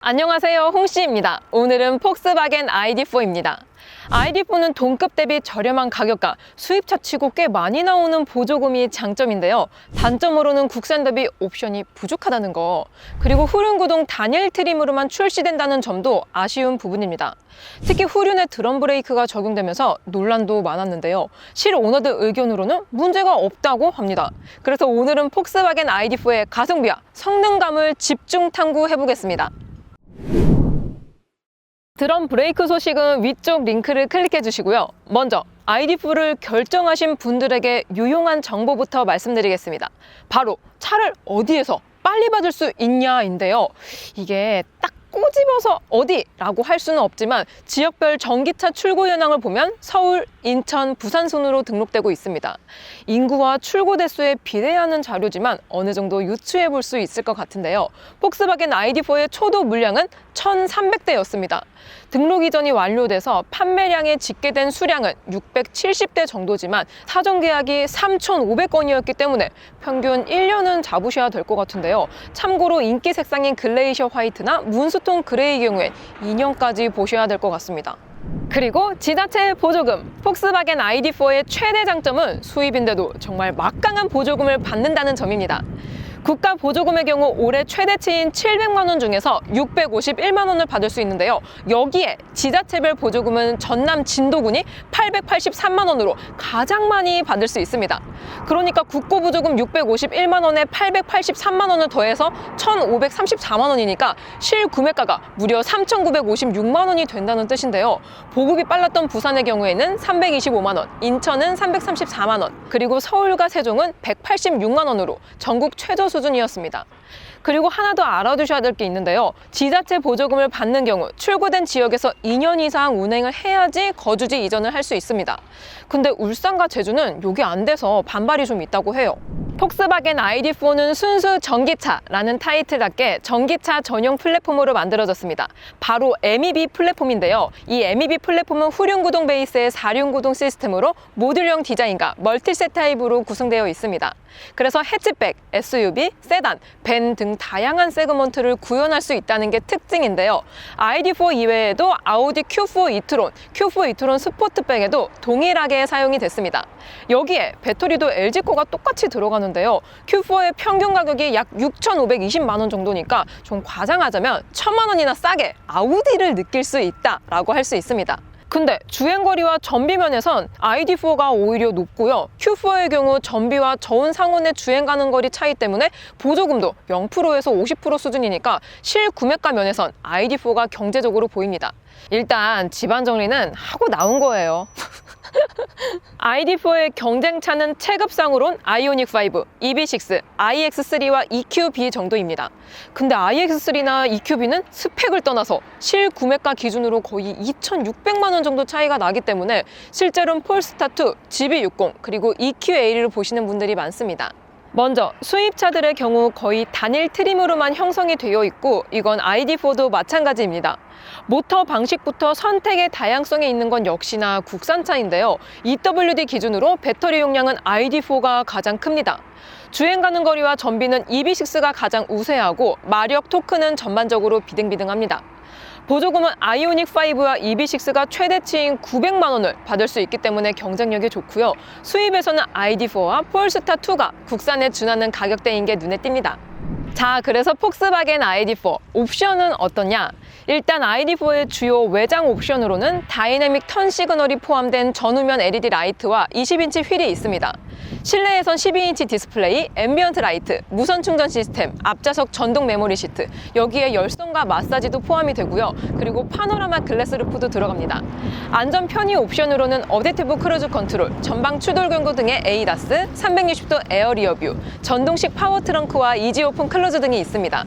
안녕하세요, 홍씨입니다. 오늘은 폭스바겐 ID4입니다. ID4는 동급 대비 저렴한 가격과 수입차 치고 꽤 많이 나오는 보조금이 장점인데요. 단점으로는 국산 대비 옵션이 부족하다는 거, 그리고 후륜구동 단일 트림으로만 출시된다는 점도 아쉬운 부분입니다. 특히 후륜에 드럼 브레이크가 적용되면서 논란도 많았는데요. 실오너들 의견으로는 문제가 없다고 합니다. 그래서 오늘은 폭스바겐 ID4의 가성비와 성능감을 집중 탐구해보겠습니다. 드럼 브레이크 소식은 위쪽 링크를 클릭해 주시고요. 먼저 ID4를 결정하신 분들에게 유용한 정보부터 말씀드리겠습니다. 바로 차를 어디에서 빨리 받을 수 있냐인데요. 이게 딱 꼬집어서 어디라고 할 수는 없지만 지역별 전기차 출고 현황을 보면 서울, 인천, 부산 순으로 등록되고 있습니다. 인구와 출고 대수에 비례하는 자료지만 어느 정도 유추해 볼 수 있을 것 같은데요. 폭스바겐 ID4의 초도 물량은 1,300대였습니다. 등록 이전이 완료돼서 판매량에 집계된 수량은 670대 정도지만 사전 계약이 3,500건이었기 때문에 평균 1년은 잡으셔야 될 것 같은데요. 참고로 인기 색상인 글레이셔 화이트나 문스톤 그레이 경우엔 2년까지 보셔야 될 것 같습니다. 그리고 지자체 보조금, 폭스바겐 ID4의 최대 장점은 수입인데도 정말 막강한 보조금을 받는다는 점입니다. 국가 보조금의 경우 올해 최대치인 700만 원 중에서 651만 원을 받을 수 있는데요. 여기에 지자체별 보조금은 전남 진도군이 883만 원으로 가장 많이 받을 수 있습니다. 그러니까 국고보조금 651만 원에 883만 원을 더해서 1,534만 원이니까 실구매가가 무려 3,956만 원이 된다는 뜻인데요. 보급이 빨랐던 부산의 경우에는 325만 원, 인천은 334만 원, 그리고 서울과 세종은 186만 원으로 전국 최저 수준이었습니다. 그리고 하나 더 알아두셔야 될 게 있는데요. 지자체 보조금을 받는 경우 출고된 지역에서 2년 이상 운행을 해야지 거주지 이전을 할 수 있습니다. 근데 울산과 제주는 이게 안 돼서 반발이 좀 있다고 해요. 폭스바겐 ID4는 순수 전기차라는 타이틀답게 전기차 전용 플랫폼으로 만들어졌습니다. 바로 MEB 플랫폼인데요. 이 MEB 플랫폼은 후륜구동 베이스의 4륜구동 시스템으로 모듈형 디자인과 멀티셋 타입으로 구성되어 있습니다. 그래서 해치백, SUV, 세단, 밴 등 다양한 세그먼트를 구현할 수 있다는 게 특징인데요. ID4 이외에도 아우디 Q4 e-tron, Q4 e-tron 스포트백에도 동일하게 사용이 됐습니다. 여기에 배터리도 LG 거가 똑같이 들어가는데요. Q4의 평균 가격이 약 6,520만 원 정도니까 좀 과장하자면 1,000만 원이나 싸게 아우디를 느낄 수 있다라고 할 수 있습니다. 근데 주행거리와 전비면에선 ID4가 오히려 높고요. Q4의 경우 전비와 저온 상온의 주행 가는 거리 차이 때문에 보조금도 0%에서 50% 수준이니까 실구매가 면에선 ID4가 경제적으로 보입니다. 일단 집안 정리는 하고 나온 거예요. ID4의 경쟁차는 체급상으론 아이오닉5, EB6, iX3와 EQB 정도입니다. 근데 iX3나 EQB는 스펙을 떠나서 실구매가 기준으로 거의 2,600만 원 정도 차이가 나기 때문에 실제로는 폴스타2, GB60, 그리고 EQA를 보시는 분들이 많습니다. 먼저 수입차들의 경우 거의 단일 트림으로만 형성이 되어 있고 이건 ID4도 마찬가지입니다. 모터 방식부터 선택의 다양성에 있는 건 역시나 국산차인데요. EWD 기준으로 배터리 용량은 ID4가 가장 큽니다. 주행 가는 거리와 전비는 EB6가 가장 우세하고 마력 토크는 전반적으로 비등비등합니다. 보조금은 아이오닉5와 EB6가 최대치인 900만 원을 받을 수 있기 때문에 경쟁력이 좋고요. 수입에서는 ID4와 폴스타2가 국산에 준하는 가격대인 게 눈에 띕니다. 자, 그래서 폭스바겐 ID4 옵션은 어떠냐? 일단 ID4의 주요 외장 옵션으로는 다이내믹 턴 시그널이 포함된 전후면 LED 라이트와 20인치 휠이 있습니다. 실내에선 12인치 디스플레이, 앰비언트 라이트, 무선 충전 시스템, 앞좌석 전동 메모리 시트, 여기에 열선과 마사지도 포함이 되고요. 그리고 파노라마 글래스 루프도 들어갑니다. 안전 편의 옵션으로는 어댑티브 크루즈 컨트롤, 전방 추돌 경고 등의 ADAS, 360도 에어 리어뷰, 전동식 파워 트렁크와 이지 오픈 클로즈 등이 있습니다.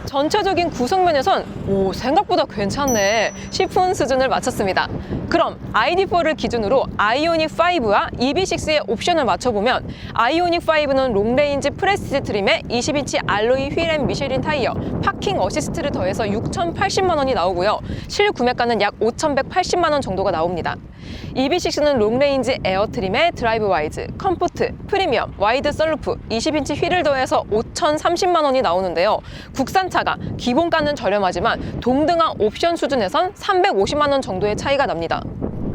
전체적인 구성면에선 생각보다 괜찮네 싶은 수준을 맞췄습니다. 그럼 ID4를 기준으로 아이오닉5와 EB6의 옵션을 맞춰보면 아이오닉5는 롱레인지 프레시지 트림에 20인치 알로이 휠 앤 미쉐린 타이어, 파킹 어시스트를 더해서 6,080만 원이 나오고요. 실구매가는 약 5,180만 원 정도가 나옵니다. EB6는 롱레인지 에어 트림에 드라이브 와이즈, 컴포트, 프리미엄, 와이드 썬루프, 20인치 휠을 더해서 5,030만 원이 나오는데요. 국산차 전기차가 기본가는 저렴하지만 동등한 옵션 수준에선 350만 원 정도의 차이가 납니다.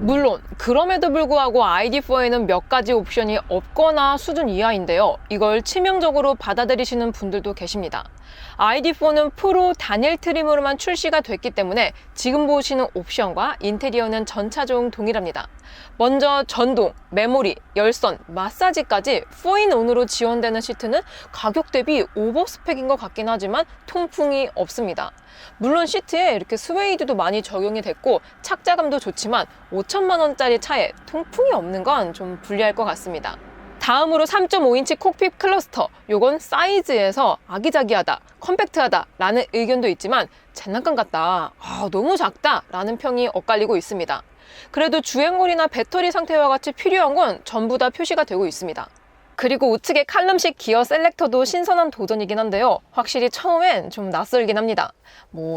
물론 그럼에도 불구하고 ID4에는 몇 가지 옵션이 없거나 수준 이하인데요. 이걸 치명적으로 받아들이시는 분들도 계십니다. ID4는 프로 단일 트림으로만 출시가 됐기 때문에 지금 보시는 옵션과 인테리어는 전차종 동일합니다. 먼저 전동, 메모리, 열선, 마사지까지 4인온으로 지원되는 시트는 가격 대비 오버스펙인 것 같긴 하지만 통풍이 없습니다. 물론 시트에 이렇게 스웨이드도 많이 적용이 됐고 착자감도 좋지만 5천만 원짜리 차에 통풍이 없는 건 좀 불리할 것 같습니다. 다음으로 3.5인치 콕핏 클러스터. 요건 사이즈에서 아기자기하다, 컴팩트하다 라는 의견도 있지만 장난감 같다, 너무 작다 라는 평이 엇갈리고 있습니다. 그래도 주행거리나 배터리 상태와 같이 필요한 건 전부 다 표시가 되고 있습니다. 그리고 우측의 칼럼식 기어 셀렉터도 신선한 도전이긴 한데요. 확실히 처음엔 좀 낯설긴 합니다.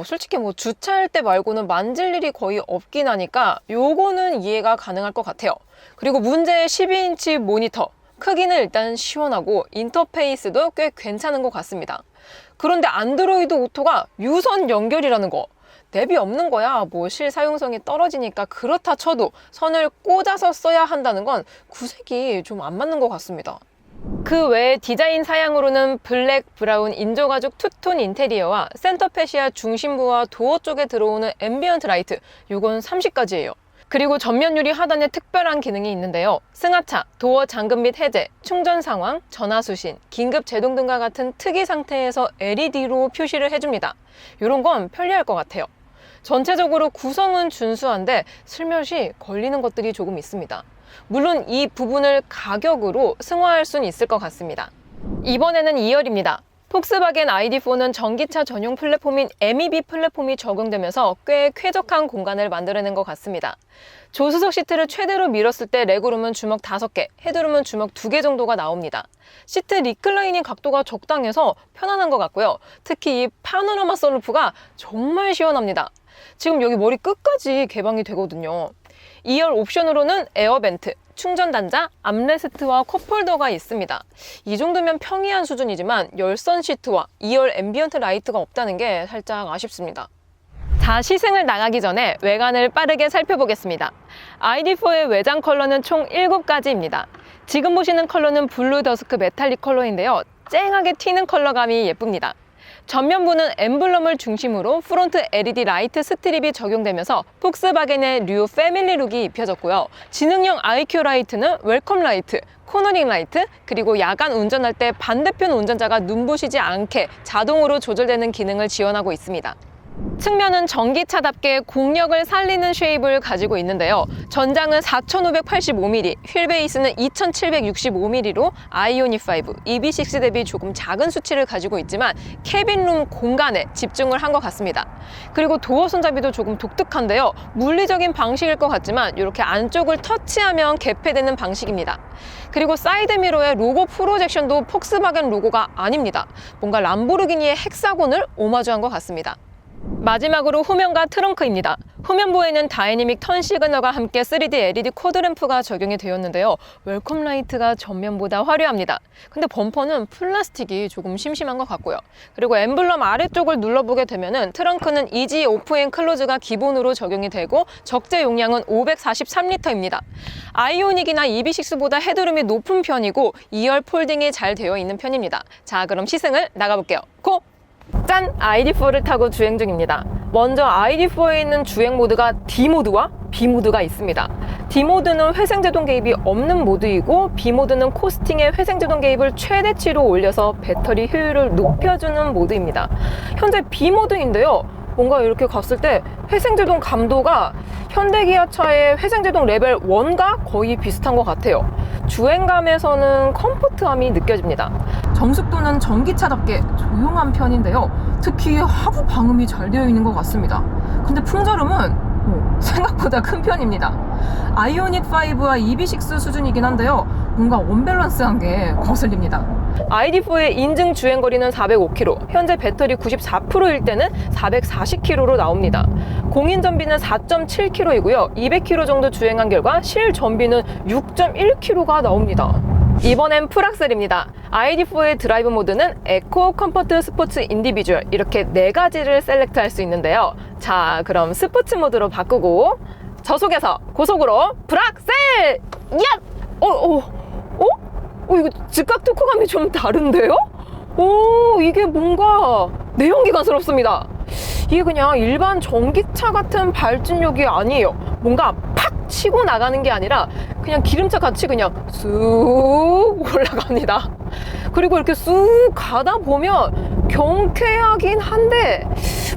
솔직히 주차할 때 말고는 만질 일이 거의 없긴 하니까 요거는 이해가 가능할 것 같아요. 그리고 문제의 12인치 모니터. 크기는 일단 시원하고 인터페이스도 꽤 괜찮은 것 같습니다. 그런데 안드로이드 오토가 유선 연결이라는 거. 앱이 없는 거야 실사용성이 떨어지니까 그렇다 쳐도 선을 꽂아서 써야 한다는 건 구색이 좀 안 맞는 것 같습니다. 그 외에 디자인 사양으로는 블랙, 브라운, 인조가죽 투톤 인테리어와 센터페시아 중심부와 도어 쪽에 들어오는 앰비언트 라이트, 이건 30가지예요. 그리고 전면 유리 하단에 특별한 기능이 있는데요. 승하차, 도어 잠금 및 해제, 충전 상황, 전화 수신, 긴급 제동 등과 같은 특이 상태에서 LED로 표시를 해줍니다. 이런 건 편리할 것 같아요. 전체적으로 구성은 준수한데 슬며시 걸리는 것들이 조금 있습니다. 물론 이 부분을 가격으로 승화할 수는 있을 것 같습니다. 이번에는 2열입니다. 폭스바겐 ID4는 전기차 전용 플랫폼인 MEB 플랫폼이 적용되면서 꽤 쾌적한 공간을 만들어낸 것 같습니다. 조수석 시트를 최대로 밀었을 때 레그룸은 주먹 5개, 헤드룸은 주먹 2개 정도가 나옵니다. 시트 리클라이닝 각도가 적당해서 편안한 것 같고요. 특히 이 파노라마 선루프가 정말 시원합니다. 지금 여기 머리 끝까지 개방이 되거든요. 2열 옵션으로는 에어벤트, 충전 단자, 암레스트와 컵홀더가 있습니다. 이 정도면 평이한 수준이지만 열선 시트와 2열 앰비언트 라이트가 없다는 게 살짝 아쉽습니다. 자, 시승을 나가기 전에 외관을 빠르게 살펴보겠습니다. ID4의 외장 컬러는 총 7가지입니다. 지금 보시는 컬러는 블루 더스크 메탈릭 컬러인데요. 쨍하게 튀는 컬러감이 예쁩니다. 전면부는 엠블럼을 중심으로 프론트 LED 라이트 스트립이 적용되면서 폭스바겐의 류 패밀리 룩이 입혀졌고요. 지능형 IQ 라이트는 웰컴 라이트, 코너링 라이트, 그리고 야간 운전할 때 반대편 운전자가 눈부시지 않게 자동으로 조절되는 기능을 지원하고 있습니다. 측면은 전기차답게 공력을 살리는 쉐입을 가지고 있는데요. 전장은 4585mm, 휠베이스는 2765mm로 아이오닉5, EV6 대비 조금 작은 수치를 가지고 있지만 캐빈룸 공간에 집중을 한 것 같습니다. 그리고 도어 손잡이도 조금 독특한데요. 물리적인 방식일 것 같지만 이렇게 안쪽을 터치하면 개폐되는 방식입니다. 그리고 사이드미러의 로고 프로젝션도 폭스바겐 로고가 아닙니다. 뭔가 람보르기니의 헥사곤을 오마주한 것 같습니다. 마지막으로 후면과 트렁크입니다. 후면부에는 다이내믹 턴 시그널과 함께 3D LED 코드램프가 적용이 되었는데요. 웰컴 라이트가 전면보다 화려합니다. 근데 범퍼는 플라스틱이 조금 심심한 것 같고요. 그리고 엠블럼 아래쪽을 눌러보게 되면은 트렁크는 이지 오프 앤 클로즈가 기본으로 적용이 되고 적재 용량은 543리터입니다. 아이오닉이나 EV6보다 헤드룸이 높은 편이고 2열 폴딩이 잘 되어 있는 편입니다. 자, 그럼 시승을 나가볼게요. 고! 짠! ID4를 타고 주행 중입니다. 먼저 ID4에 있는 주행 모드가 D모드와 B모드가 있습니다. D모드는 회생제동 개입이 없는 모드이고 B모드는 코스팅에 회생제동 개입을 최대치로 올려서 배터리 효율을 높여주는 모드입니다. 현재 B모드인데요. 뭔가 이렇게 갔을 때 회생제동 감도가 현대기아차의 회생제동 레벨 1과 거의 비슷한 것 같아요. 주행감에서는 컴포트함이 느껴집니다. 정숙도는 전기차답게 조용한 편인데요. 특히 하부 방음이 잘 되어 있는 것 같습니다. 근데 풍절음은 생각보다 큰 편입니다. 아이오닉5와 EV6 수준이긴 한데요. 뭔가 언밸런스한 게 거슬립니다. ID4의 인증 주행거리는 405km, 현재 배터리 94%일 때는 440km로 나옵니다. 공인 전비는 4.7km이고요. 200km 정도 주행한 결과 실 전비는 6.1km가 나옵니다. 이번엔 풀악셀입니다. ID4의 드라이브 모드는 에코, 컴포트, 스포츠, 인디비주얼 이렇게 4가지를 셀렉트 할 수 있는데요. 자, 그럼 스포츠 모드로 바꾸고 저속에서 고속으로 풀악셀! 야! 이거 즉각 토크감이 좀 다른데요? 이게 뭔가 내연기관스럽습니다. 이게 그냥 일반 전기차 같은 발진력이 아니에요. 뭔가 팍 치고 나가는 게 아니라 그냥 기름차 같이 그냥 쑥 올라갑니다. 그리고 이렇게 쑥 가다 보면 경쾌하긴 한데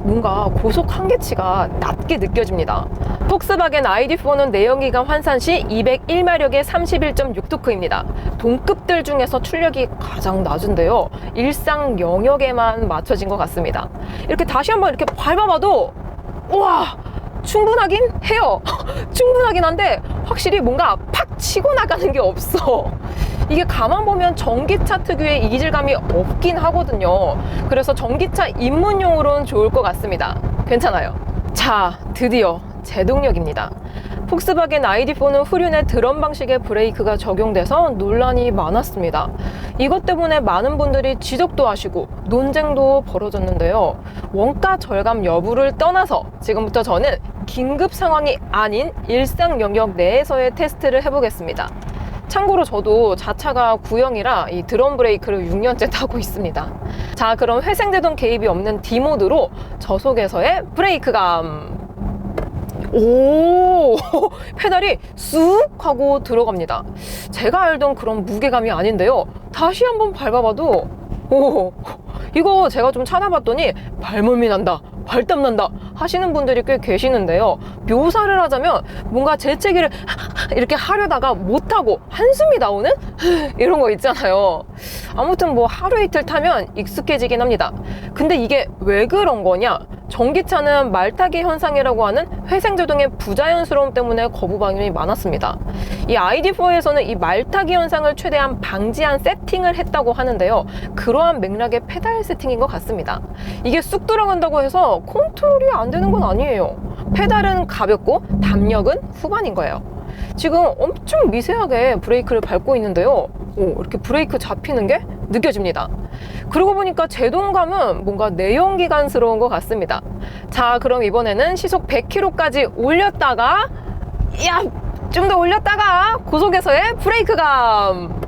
뭔가 고속 한계치가 낮게 느껴집니다. 폭스바겐 ID4는 내연기관 환산 시 201마력의 31.6토크입니다. 동급들 중에서 출력이 가장 낮은데요. 일상 영역에만 맞춰진 것 같습니다. 이렇게 다시 한번 이렇게 밟아봐도 우와! 충분하긴 해요. 충분하긴 한데 확실히 뭔가 팍 치고 나가는 게 없어. 이게 가만 보면 전기차 특유의 이질감이 없긴 하거든요. 그래서 전기차 입문용으로는 좋을 것 같습니다. 괜찮아요. 자, 드디어 제동력입니다. 폭스바겐 ID4는 후륜의 드럼 방식의 브레이크가 적용돼서 논란이 많았습니다. 이것 때문에 많은 분들이 지적도 하시고 논쟁도 벌어졌는데요. 원가 절감 여부를 떠나서 지금부터 저는 긴급 상황이 아닌 일상 영역 내에서의 테스트를 해보겠습니다. 참고로 저도 자차가 구형이라 이 드럼 브레이크를 6년째 타고 있습니다. 자, 그럼 회생제동 개입이 없는 D모드로 저속에서의 브레이크감. 페달이 쑥 하고 들어갑니다. 제가 알던 그런 무게감이 아닌데요. 다시 한번 밟아봐도 이거 제가 좀 찾아봤더니 발멀미 난다, 발땀 난다 하시는 분들이 꽤 계시는데요. 묘사를 하자면 뭔가 재채기를 이렇게 하려다가 못하고 한숨이 나오는 이런 거 있잖아요. 아무튼 뭐 하루 이틀 타면 익숙해지긴 합니다. 근데 이게 왜 그런 거냐? 전기차는 말타기 현상이라고 하는 회생제동의 부자연스러움 때문에 거부 반응이 많았습니다. 이 ID4에서는 이 말타기 현상을 최대한 방지한 세팅을 했다고 하는데요. 그러한 맥락의 페달 세팅인 것 같습니다. 이게 쑥 들어간다고 해서 컨트롤이 안 되는 건 아니에요. 페달은 가볍고 담력은 후반인 거예요. 지금 엄청 미세하게 브레이크를 밟고 있는데요. 이렇게 브레이크 잡히는 게 느껴집니다. 그러고 보니까 제동감은 뭔가 내연기관스러운 것 같습니다. 자, 그럼 이번에는 시속 100km까지 올렸다가 좀 더 올렸다가 고속에서의 브레이크감.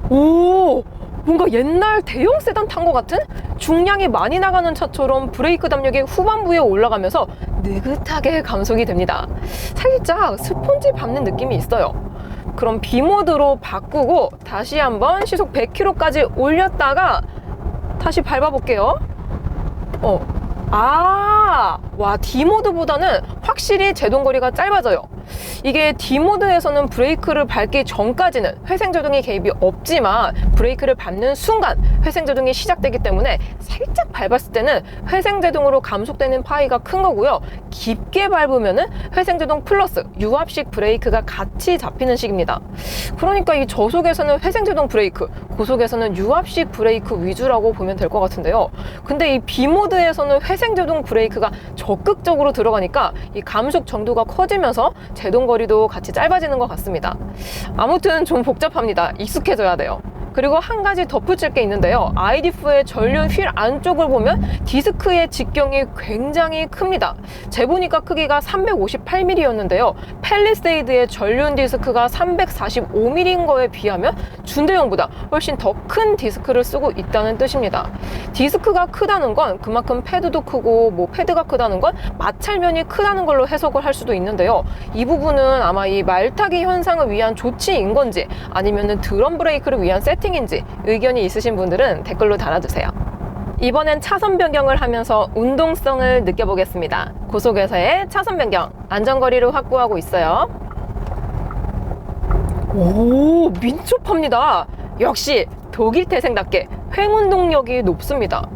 뭔가 옛날 대형 세단 탄 것 같은 중량이 많이 나가는 차처럼 브레이크 담력이 후반부에 올라가면서 느긋하게 감속이 됩니다. 살짝 스펀지 밟는 느낌이 있어요. 그럼 B모드로 바꾸고 다시 한번 시속 100km까지 올렸다가 다시 밟아볼게요. D모드보다는 확실히 제동거리가 짧아져요. 이게 D모드에서는 브레이크를 밟기 전까지는 회생제동이 개입이 없지만 브레이크를 밟는 순간 회생제동이 시작되기 때문에 살짝 밟았을 때는 회생제동으로 감속되는 파이가 큰 거고요. 깊게 밟으면은 회생제동 플러스 유압식 브레이크가 같이 잡히는 식입니다. 그러니까 이 저속에서는 회생제동 브레이크, 고속에서는 유압식 브레이크 위주라고 보면 될 것 같은데요. 근데 이 B모드에서는 회생제동 브레이크가 적극적으로 들어가니까 이 감속 정도가 커지면서 제동거리도 같이 짧아지는 것 같습니다. 아무튼 좀 복잡합니다. 익숙해져야 돼요. 그리고 한 가지 덧붙일 게 있는데요. ID4의 전륜 휠 안쪽을 보면 디스크의 직경이 굉장히 큽니다. 재보니까 크기가 358mm였는데요. 팰리세이드의 전륜 디스크가 345mm인 거에 비하면 준대형보다 훨씬 더 큰 디스크를 쓰고 있다는 뜻입니다. 디스크가 크다는 건 그만큼 패드도 크고 패드가 크다는 건 마찰면이 크다는 걸로 해석을 할 수도 있는데요. 이 부분은 아마 이 말타기 현상을 위한 조치인 건지 아니면은 드럼 브레이크를 위한 세팅인지 의견이 있으신 분들은 댓글로 달아주세요. 이번엔 차선 변경을 하면서 운동성을 느껴보겠습니다. 고속에서의 차선 변경, 안전거리를 확보하고 있어요. 민첩합니다. 역시 독일 태생답게 횡운동력이 높습니다.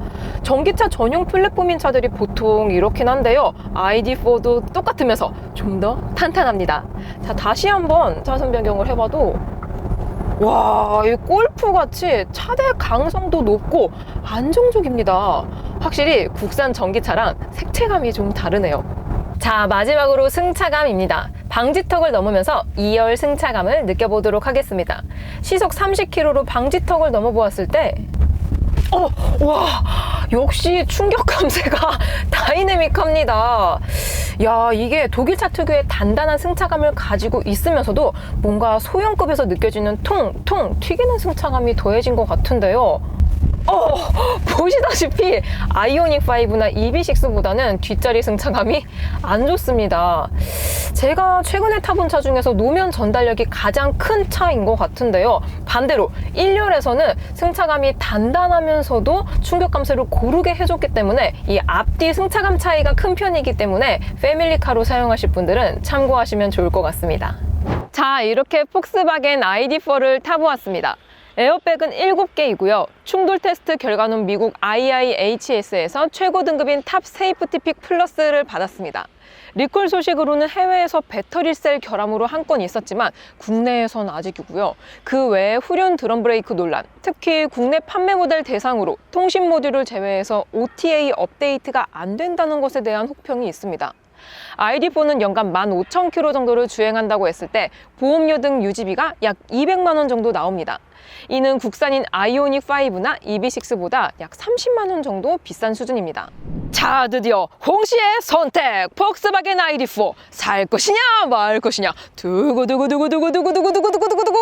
전기차 전용 플랫폼인 차들이 보통 이렇긴 한데요. ID4도 똑같으면서 좀 더 탄탄합니다. 자, 다시 한번 차선 변경을 해봐도 이 골프같이 차대 강성도 높고 안정적입니다. 확실히 국산 전기차랑 색채감이 좀 다르네요. 자, 마지막으로 승차감입니다. 방지턱을 넘으면서 2열 승차감을 느껴보도록 하겠습니다. 시속 30km로 방지턱을 넘어보았을 때 와, 역시 충격 감쇠가 다이내믹합니다. 야, 이게 독일차 특유의 단단한 승차감을 가지고 있으면서도 뭔가 소형급에서 느껴지는 퉁퉁 튀기는 승차감이 더해진 것 같은데요. 보시다시피 아이오닉5나 EV6보다는 뒷자리 승차감이 안 좋습니다. 제가 최근에 타본 차 중에서 노면 전달력이 가장 큰 차인 것 같은데요. 반대로 1열에서는 승차감이 단단하면서도 충격 감쇠를 고르게 해줬기 때문에 이 앞뒤 승차감 차이가 큰 편이기 때문에 패밀리카로 사용하실 분들은 참고하시면 좋을 것 같습니다. 자, 이렇게 폭스바겐 ID4를 타보았습니다. 에어백은 7개이고요. 충돌 테스트 결과는 미국 IIHS에서 최고 등급인 탑 세이프티 픽 플러스를 받았습니다. 리콜 소식으로는 해외에서 배터리 셀 결함으로 한 건 있었지만 국내에선 아직이고요. 그 외에 후륜 드럼 브레이크 논란, 특히 국내 판매 모델 대상으로 통신 모듈을 제외해서 OTA 업데이트가 안 된다는 것에 대한 혹평이 있습니다. ID4는 연간 15,000km 정도를 주행한다고 했을 때 보험료 등 유지비가 약 200만 원 정도 나옵니다. 이는 국산인 아이오닉5나 EV6보다 약 30만 원 정도 비싼 수준입니다. 자, 드디어 홍씨의 선택! 폭스바겐 ID4 살 것이냐 말 것이냐 두구두구두구두구두구두구두구두구두구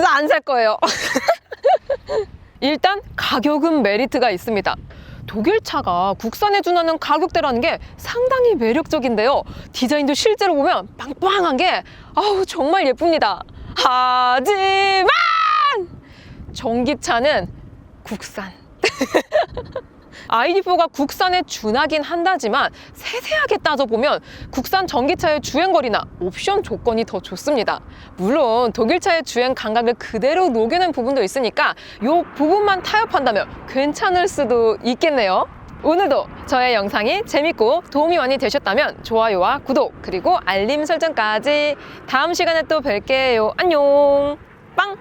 안 살 거예요. 일단 가격은 메리트가 있습니다. 독일 차가 국산에 준하는 가격대라는 게 상당히 매력적인데요. 디자인도 실제로 보면 빵빵한 게 정말 예쁩니다. 하지만 전기차는 국산. ID4가 국산에 준하긴 한다지만 세세하게 따져보면 국산 전기차의 주행거리나 옵션 조건이 더 좋습니다. 물론 독일차의 주행 감각을 그대로 녹여낸 부분도 있으니까 이 부분만 타협한다면 괜찮을 수도 있겠네요. 오늘도 저의 영상이 재밌고 도움이 많이 되셨다면 좋아요와 구독 그리고 알림 설정까지. 다음 시간에 또 뵐게요. 안녕. 빵!